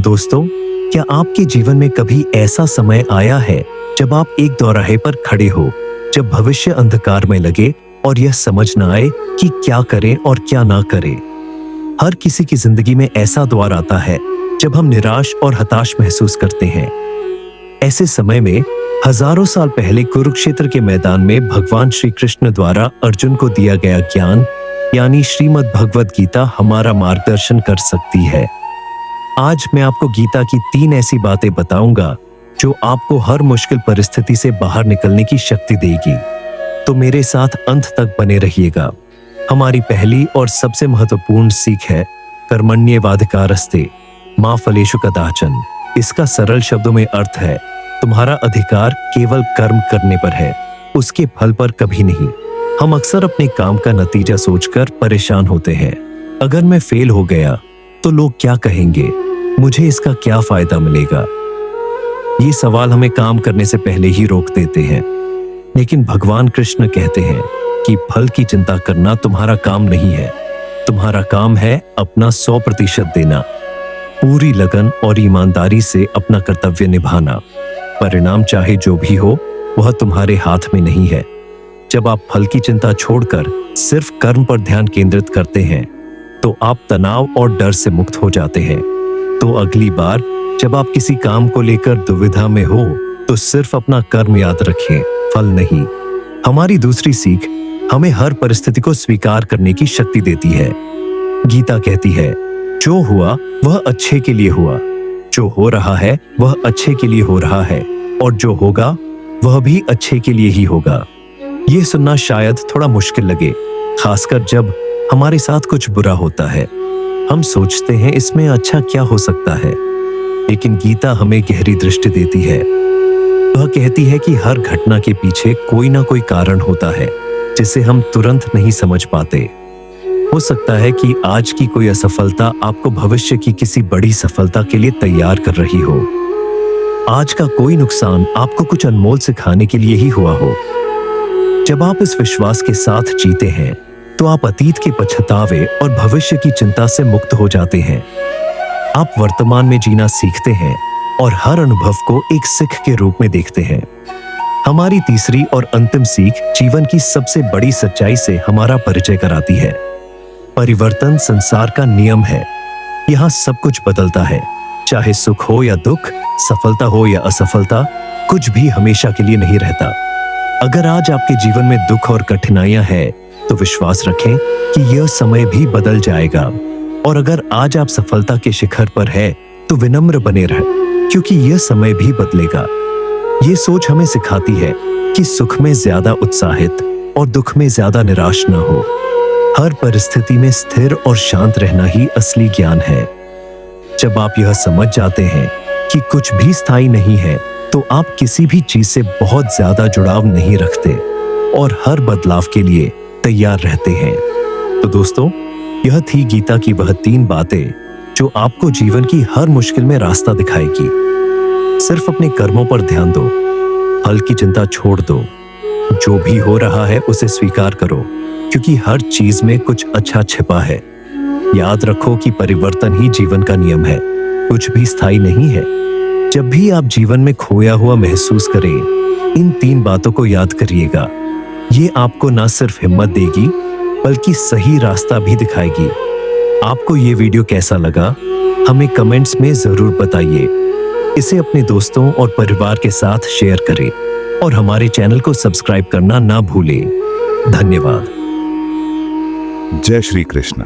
दोस्तों, क्या आपके जीवन में कभी ऐसा समय आया है जब आप एक दौराहे पर खड़े हो, जब भविष्य अंधकार में लगे और यह समझ न आए कि क्या करें और क्या ना करें? हर किसी की जिंदगी में ऐसा दौर आता है जब हम निराश और हताश महसूस करते हैं। ऐसे समय में हजारों साल पहले कुरुक्षेत्र के मैदान में भगवान श्री कृष्ण द्वारा अर्जुन को दिया गया ज्ञान यानी श्रीमद् भगवद गीता हमारा मार्गदर्शन कर सकती है। आज मैं आपको गीता की 3 ऐसी बातें बताऊंगा जो आपको हर मुश्किल परिस्थिति से बाहर निकलने की शक्ति देगी। तो मेरे साथ अंत तक बने रहिएगा। हमारी पहली और सबसे महत्वपूर्ण सीख है कर्मण्येवाधिकारस्ते मा फलेषु कदाचन। इसका सरल शब्दों में अर्थ है तुम्हारा अधिकार केवल कर्म करने पर है, उसके फल पर कभी नहीं। हम अक्सर अपने काम का नतीजा सोचकर परेशान होते हैं। अगर मैं फेल हो गया तो लोग क्या कहेंगे, मुझे इसका क्या फायदा मिलेगा? ये सवाल हमें काम करने से पहले ही रोक देते हैं। लेकिन भगवान कृष्ण कहते हैं कि फल की चिंता करना तुम्हारा काम नहीं है। तुम्हारा काम है अपना 100% देना, पूरी लगन और ईमानदारी से अपना कर्तव्य निभाना। परिणाम चाहे जो भी हो वह तुम्हारे हाथ में नहीं है। जब आप फल की चिंता छोड़कर सिर्फ कर्म पर ध्यान केंद्रित करते हैं तो आप तनाव और डर से मुक्त हो जाते हैं। तो अगली बार जब आप किसी काम को लेकर दुविधा में हो तो सिर्फ अपना कर्म याद रखें, फल नहीं। हमारी दूसरी सीख हमें हर परिस्थिति को स्वीकार करने की शक्ति देती है। गीता कहती है जो हुआ वह अच्छे के लिए हुआ, जो हो रहा है वह अच्छे के लिए हो रहा है और जो होगा वह भी अच्छे के लिए ही होगा। यह सुनना शायद थोड़ा मुश्किल लगे, खासकर जब हमारे साथ कुछ बुरा होता है। हम सोचते हैं इसमें अच्छा क्या हो सकता है, लेकिन गीता हमें गहरी दृष्टि देती है। वह कहती है कि हर घटना के पीछे कोई ना कोई कारण होता है जिसे हम तुरंत नहीं समझ पाते। हो सकता है कि आज की कोई असफलता आपको भविष्य की किसी बड़ी सफलता के लिए तैयार कर रही हो। आज का कोई नुकसान आपको कुछ अनमोल सिखाने के लिए ही हुआ हो। जब आप इस विश्वास के साथ जीते हैं तो आप अतीत के पछतावे और भविष्य की चिंता से मुक्त हो जाते हैं। आप वर्तमान में जीना सीखते हैं और हर अनुभव को एक सीख के रूप में देखते हैं। हमारी तीसरी और अंतिम सीख जीवन की सबसे बड़ी सच्चाई से हमारा परिचय कराती है। परिवर्तन संसार का नियम है। यहाँ सब कुछ बदलता है, चाहे सुख हो या दुख, सफलता हो या असफलता, कुछ भी हमेशा के लिए नहीं रहता। अगर आज आपके जीवन में दुख और कठिनाइयां हैं तो विश्वास रखें कि यह समय भी बदल जाएगा। और अगर आज आप सफलता के शिखर पर है तो विनम्र बने रहें, क्योंकि यह समय भी बदलेगा। ये सोच हमें सिखाती है कि सुख में ज्यादा उत्साहित और दुख में ज्यादा निराश न हो। हर परिस्थिति में स्थिर और शांत रहना ही असली ज्ञान है। जब आप यह समझ जाते हैं कि कुछ भी स्थायी नहीं है तो आप किसी भी चीज से बहुत ज्यादा जुड़ाव नहीं रखते और हर बदलाव के लिए तैयार रहते हैं। तो दोस्तों, यह थी गीता की वह 3 बातें जो आपको जीवन की हर मुश्किल में रास्ता दिखाएगी। सिर्फ अपने कर्मों पर ध्यान दो, फल की चिंता छोड़ दो, जो भी हो रहा है उसे स्वीकार करो, क्योंकि हर चीज में कुछ अच्छा छिपा है। याद रखो कि परिवर्तन ही जीवन का नियम है, कुछ भी स्थायी नहीं है। जब भी आप जीवन में खोया हुआ महसूस करें, इन 3 बातों को याद करिएगा। ये आपको न सिर्फ हिम्मत देगी बल्कि सही रास्ता भी दिखाएगी। आपको ये वीडियो कैसा लगा हमें कमेंट्स में जरूर बताइए। इसे अपने दोस्तों और परिवार के साथ शेयर करें और हमारे चैनल को सब्सक्राइब करना ना भूलें। धन्यवाद। जय श्री कृष्ण।